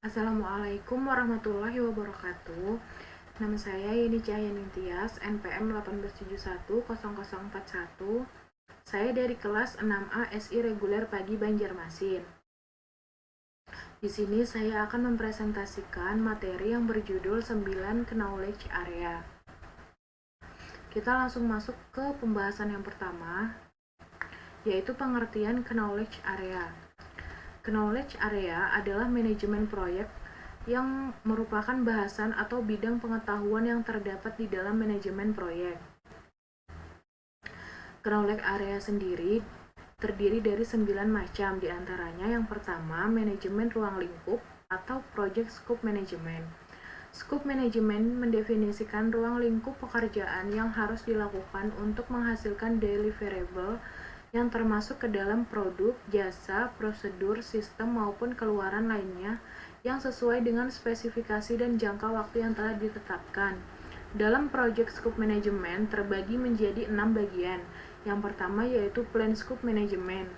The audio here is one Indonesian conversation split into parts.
Assalamualaikum warahmatullahi wabarakatuh. Nama saya Yeni Cahyani Tias, NPM 187100041. Saya dari kelas 6A SI Reguler Pagi Banjarmasin. Di sini saya akan mempresentasikan materi yang berjudul 9 Knowledge Area. Kita langsung masuk ke pembahasan yang pertama, yaitu pengertian Knowledge Area. Knowledge Area adalah manajemen proyek yang merupakan bahasan atau bidang pengetahuan yang terdapat di dalam manajemen proyek. Knowledge Area sendiri terdiri dari 9 macam, diantaranya yang pertama, manajemen ruang lingkup atau Project Scope Management. Scope Management mendefinisikan ruang lingkup pekerjaan yang harus dilakukan untuk menghasilkan deliverable yang termasuk ke dalam produk, jasa, prosedur, sistem maupun keluaran lainnya yang sesuai dengan spesifikasi dan jangka waktu yang telah ditetapkan. Dalam Project Scope Management terbagi menjadi 6 bagian. Yang pertama yaitu Plan Scope Management,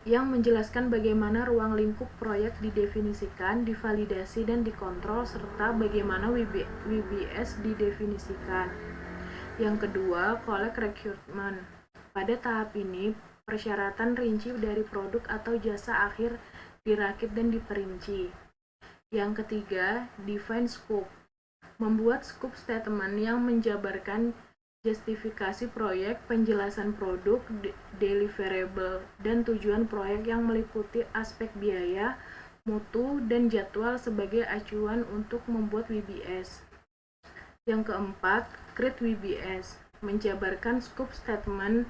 yang menjelaskan bagaimana ruang lingkup proyek didefinisikan, divalidasi, dan dikontrol, serta bagaimana WBS didefinisikan. Yang kedua, Collect Requirement. Pada tahap ini, persyaratan rinci dari produk atau jasa akhir dirakit dan diperinci. Yang ketiga, Define Scope. Membuat scope statement yang menjabarkan justifikasi proyek, penjelasan produk, deliverable, dan tujuan proyek yang meliputi aspek biaya, mutu, dan jadwal sebagai acuan untuk membuat WBS. Yang keempat, Create WBS. Menjabarkan scope statement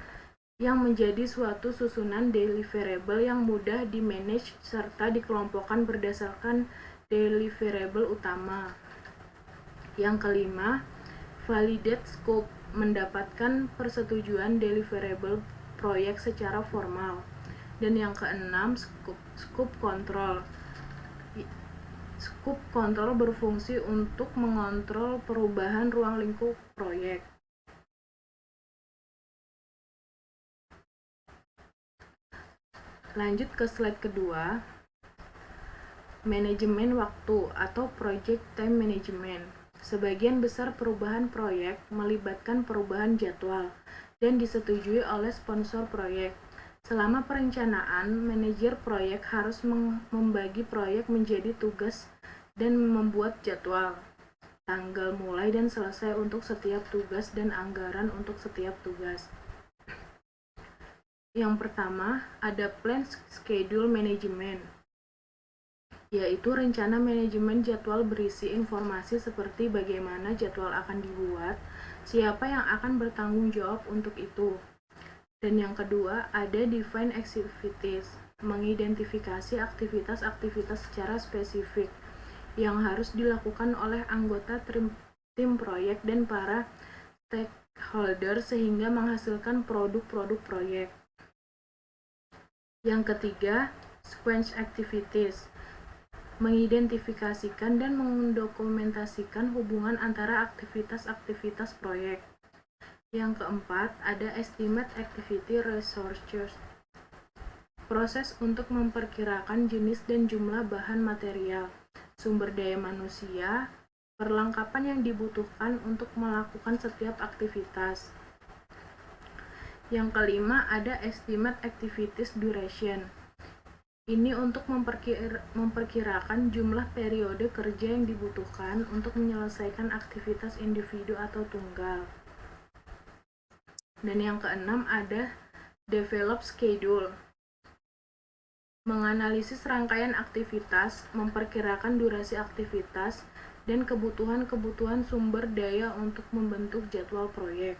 yang menjadi suatu susunan deliverable yang mudah di-manage serta dikelompokkan berdasarkan deliverable utama. Yang kelima, Validate Scope. Mendapatkan persetujuan deliverable proyek secara formal. Dan yang keenam, Scope Control. Scope Control berfungsi untuk mengontrol perubahan ruang lingkup proyek. Lanjut ke slide kedua, manajemen waktu atau Project Time Management. Sebagian besar perubahan proyek melibatkan perubahan jadwal dan disetujui oleh sponsor proyek. Selama perencanaan, manajer proyek harus membagi proyek menjadi tugas dan membuat jadwal, tanggal mulai dan selesai untuk setiap tugas dan anggaran untuk setiap tugas. Yang pertama, ada Plan Schedule Management, yaitu rencana manajemen jadwal berisi informasi seperti bagaimana jadwal akan dibuat, siapa yang akan bertanggung jawab untuk itu. Dan yang kedua, ada Define Activities, mengidentifikasi aktivitas-aktivitas secara spesifik yang harus dilakukan oleh anggota tim proyek dan para stakeholder sehingga menghasilkan produk-produk proyek. Yang ketiga, Sequence Activities, mengidentifikasikan dan mendokumentasikan hubungan antara aktivitas-aktivitas proyek. Yang keempat, ada Estimate Activity Resources, proses untuk memperkirakan jenis dan jumlah bahan material, sumber daya manusia, perlengkapan yang dibutuhkan untuk melakukan setiap aktivitas. Yang kelima, ada Estimate Activities Duration. Ini untuk memperkirakan jumlah periode kerja yang dibutuhkan untuk menyelesaikan aktivitas individu atau tunggal. Dan yang keenam ada Develop Schedule, menganalisis rangkaian aktivitas, memperkirakan durasi aktivitas, dan kebutuhan sumber daya untuk membentuk jadwal proyek.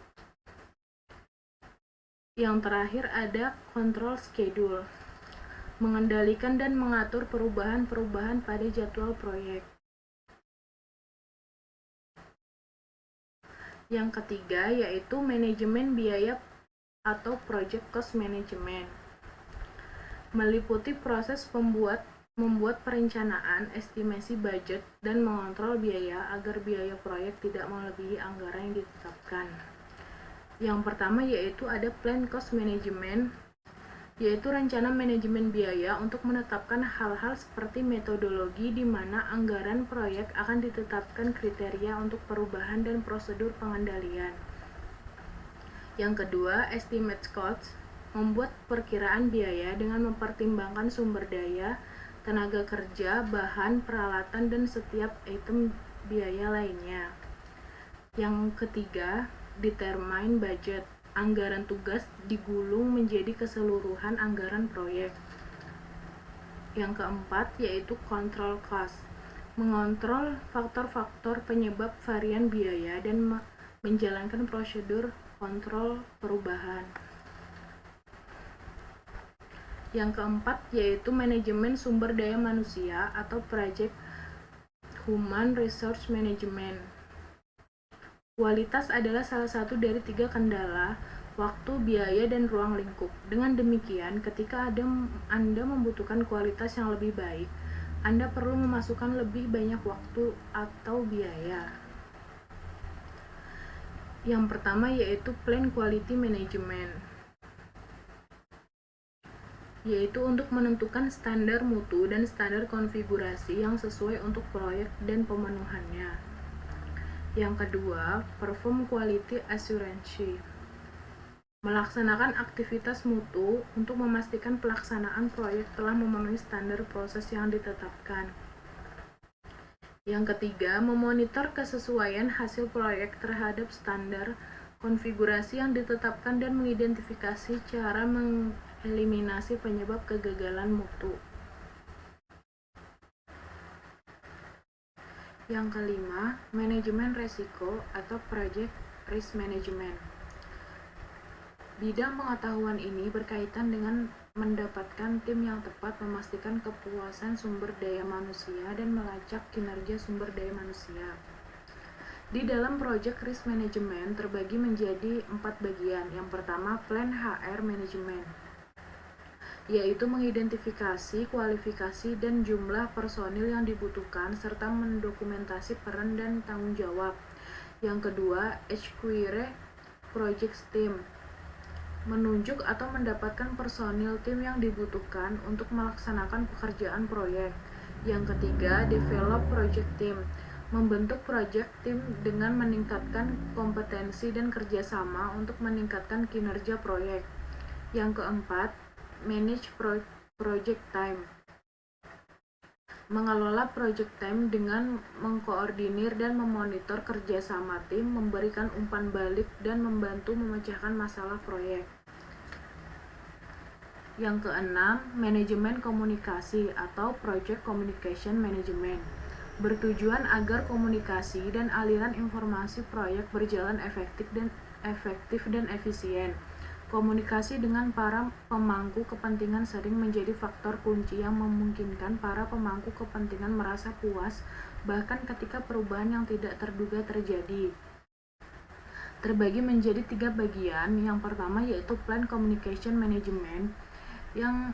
Yang terakhir ada Control Schedule, mengendalikan dan mengatur perubahan-perubahan pada jadwal proyek. Yang ketiga yaitu manajemen biaya atau Project Cost Management, meliputi proses membuat perencanaan, estimasi budget, dan mengontrol biaya agar biaya proyek tidak melebihi anggaran yang ditetapkan. Yang pertama yaitu ada Plan Cost Management, yaitu rencana manajemen biaya untuk menetapkan hal-hal seperti metodologi di mana anggaran proyek akan ditetapkan kriteria untuk perubahan dan prosedur pengendalian. Yang kedua, estimate costs, membuat perkiraan biaya dengan mempertimbangkan sumber daya, tenaga kerja, bahan, peralatan, dan setiap item biaya lainnya. Yang ketiga, determine budget, anggaran tugas digulung menjadi keseluruhan anggaran proyek. Yang keempat yaitu control cost, mengontrol faktor-faktor penyebab varian biaya dan menjalankan prosedur kontrol perubahan. Yang keempat yaitu manajemen sumber daya manusia atau project human resource management. Kualitas adalah salah satu dari 3 kendala, waktu, biaya, dan ruang lingkup. Dengan demikian, ketika Anda membutuhkan kualitas yang lebih baik, Anda perlu memasukkan lebih banyak waktu atau biaya. Yang pertama yaitu Plan Quality Management, yaitu untuk menentukan standar mutu dan standar konfigurasi yang sesuai untuk proyek dan pemenuhannya. Yang kedua, Perform Quality Assurance, melaksanakan aktivitas mutu untuk memastikan pelaksanaan proyek telah memenuhi standar proses yang ditetapkan. Yang ketiga, memonitor kesesuaian hasil proyek terhadap standar konfigurasi yang ditetapkan dan mengidentifikasi cara mengeliminasi penyebab kegagalan mutu. Yang kelima, manajemen resiko atau project risk management. Bidang pengetahuan ini berkaitan dengan mendapatkan tim yang tepat, memastikan kepuasan sumber daya manusia, dan melacak kinerja sumber daya manusia. Di dalam project risk management terbagi menjadi 4 bagian. Yang pertama, plan HR management, yaitu mengidentifikasi, kualifikasi, dan jumlah personil yang dibutuhkan, serta mendokumentasi peran dan tanggung jawab. Yang kedua, acquire project team, menunjuk atau mendapatkan personil tim yang dibutuhkan untuk melaksanakan pekerjaan proyek. Yang ketiga, develop project team, membentuk project team dengan meningkatkan kompetensi dan kerjasama untuk meningkatkan kinerja proyek. Yang keempat, manage project time, mengelola project time dengan mengkoordinir dan memonitor kerjasama tim, memberikan umpan balik, dan membantu memecahkan masalah proyek. Yang keenam, manajemen komunikasi atau project communication management, bertujuan agar komunikasi dan aliran informasi proyek berjalan efektif dan efisien. Komunikasi dengan para pemangku kepentingan sering menjadi faktor kunci yang memungkinkan para pemangku kepentingan merasa puas bahkan ketika perubahan yang tidak terduga terjadi. Terbagi menjadi 3 bagian. Yang pertama yaitu Plan Communication Management, yang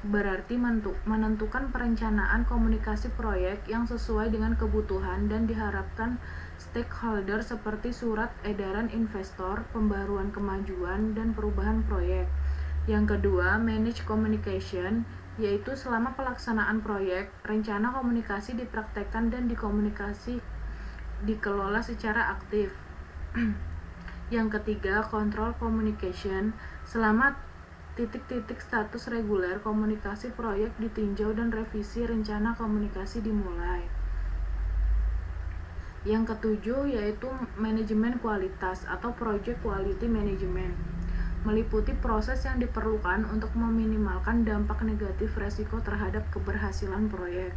berarti menentukan perencanaan komunikasi proyek yang sesuai dengan kebutuhan dan diharapkan stakeholder seperti surat edaran investor, pembaruan kemajuan, dan perubahan proyek. Yang kedua, manage communication, yaitu selama pelaksanaan proyek, rencana komunikasi dipraktekkan dan dikelola secara aktif. Yang ketiga, control communication, selama titik-titik status reguler komunikasi proyek ditinjau dan revisi rencana komunikasi dimulai. Yang ketujuh yaitu manajemen kualitas atau project quality management, meliputi proses yang diperlukan untuk meminimalkan dampak negatif resiko terhadap keberhasilan proyek.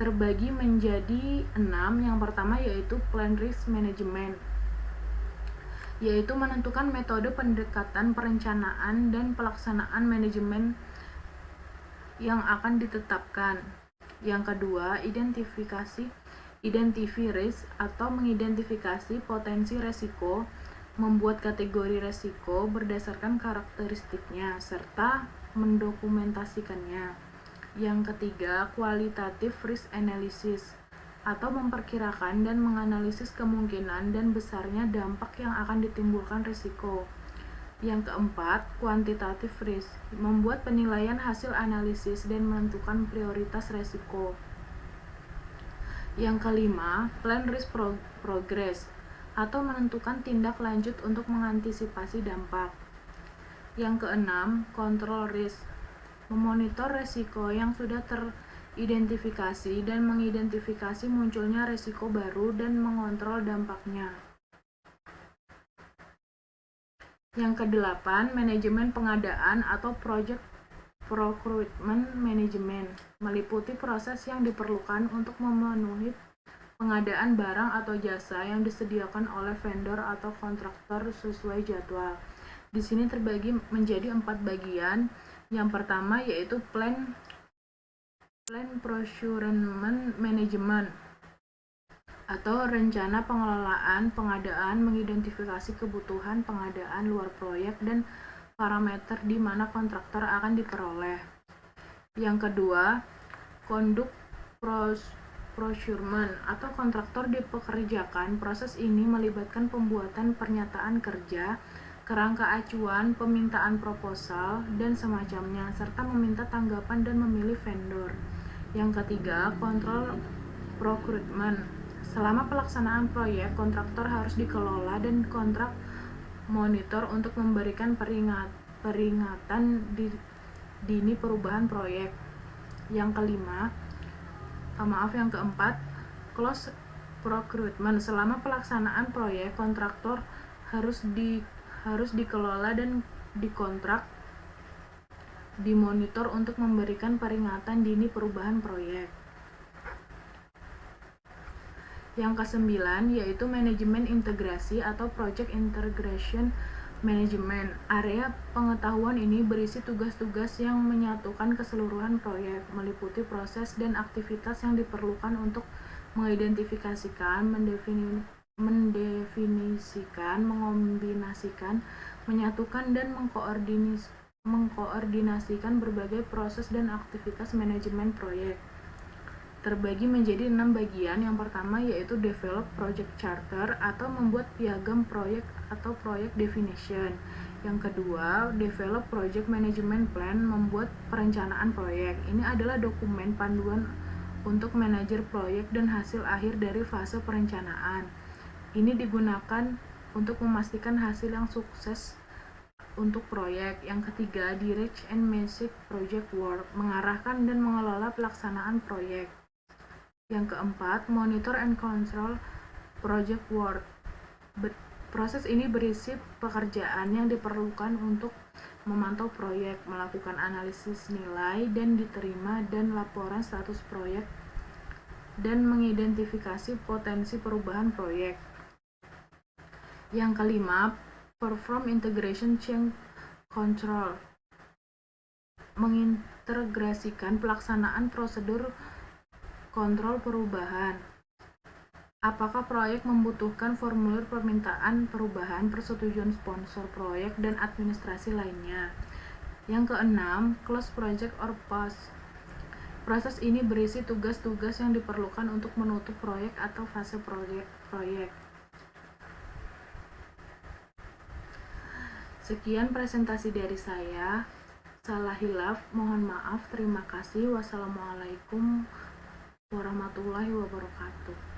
Terbagi menjadi 6. Yang pertama yaitu plan risk management, yaitu menentukan metode pendekatan perencanaan dan pelaksanaan manajemen yang akan ditetapkan. Yang kedua, identify risk atau mengidentifikasi potensi resiko, membuat kategori resiko berdasarkan karakteristiknya serta mendokumentasikannya. Yang ketiga, qualitative risk analysis atau memperkirakan dan menganalisis kemungkinan dan besarnya dampak yang akan ditimbulkan risiko. Yang keempat, quantitative risk, membuat penilaian hasil analisis dan menentukan prioritas resiko. Yang kelima, plan risk progress, atau menentukan tindak lanjut untuk mengantisipasi dampak. Yang keenam, control risk, memonitor resiko yang sudah teridentifikasi dan mengidentifikasi munculnya resiko baru dan mengontrol dampaknya. Yang kedelapan, manajemen pengadaan atau project procurement management, meliputi proses yang diperlukan untuk memenuhi pengadaan barang atau jasa yang disediakan oleh vendor atau kontraktor sesuai jadwal. Di sini terbagi menjadi 4 bagian. Yang pertama yaitu plan procurement management atau rencana pengelolaan pengadaan, mengidentifikasi kebutuhan pengadaan luar proyek dan parameter di mana kontraktor akan diperoleh. Yang kedua, conduct procurement atau kontraktor dipekerjakan. Proses ini melibatkan pembuatan pernyataan kerja, kerangka acuan, pemintaan proposal, dan semacamnya, serta meminta tanggapan dan memilih vendor. Yang ketiga, control procurement. Selama pelaksanaan proyek, kontraktor harus dikelola dan kontrak monitor untuk memberikan peringatan dini perubahan proyek. Yang keempat, close procurement. Selama pelaksanaan proyek, kontraktor harus dikelola dan dikontrak, dimonitor untuk memberikan peringatan dini perubahan proyek. Yang kesembilan yaitu manajemen integrasi atau project integration management. Area pengetahuan ini berisi tugas-tugas yang menyatukan keseluruhan proyek, meliputi proses dan aktivitas yang diperlukan untuk mengidentifikasikan, mendefinisikan, mengombinasikan, menyatukan, dan mengkoordinasikan berbagai proses dan aktivitas manajemen proyek. Terbagi menjadi 6 bagian. Yang pertama yaitu develop project charter atau membuat piagam proyek atau project definition. Yang kedua, develop project management plan, membuat perencanaan proyek. Ini adalah dokumen panduan untuk manajer proyek dan hasil akhir dari fase perencanaan. Ini digunakan untuk memastikan hasil yang sukses untuk proyek. Yang ketiga, direct and manage project work, mengarahkan dan mengelola pelaksanaan proyek. Yang keempat, monitor and control project work. Proses ini berisi pekerjaan yang diperlukan untuk memantau proyek, melakukan analisis nilai dan diterima dan laporan status proyek, dan mengidentifikasi potensi perubahan proyek. Yang kelima, perform integration change control, mengintegrasikan pelaksanaan prosedur kontrol perubahan. Apakah proyek membutuhkan formulir permintaan perubahan, persetujuan sponsor proyek, dan administrasi lainnya. Yang keenam, close project or pause. Proses ini berisi tugas-tugas yang diperlukan untuk menutup proyek atau fase proyek. Sekian presentasi dari saya. Salah hilaf, mohon maaf. Terima kasih. Wassalamualaikum warahmatullahi wabarakatuh.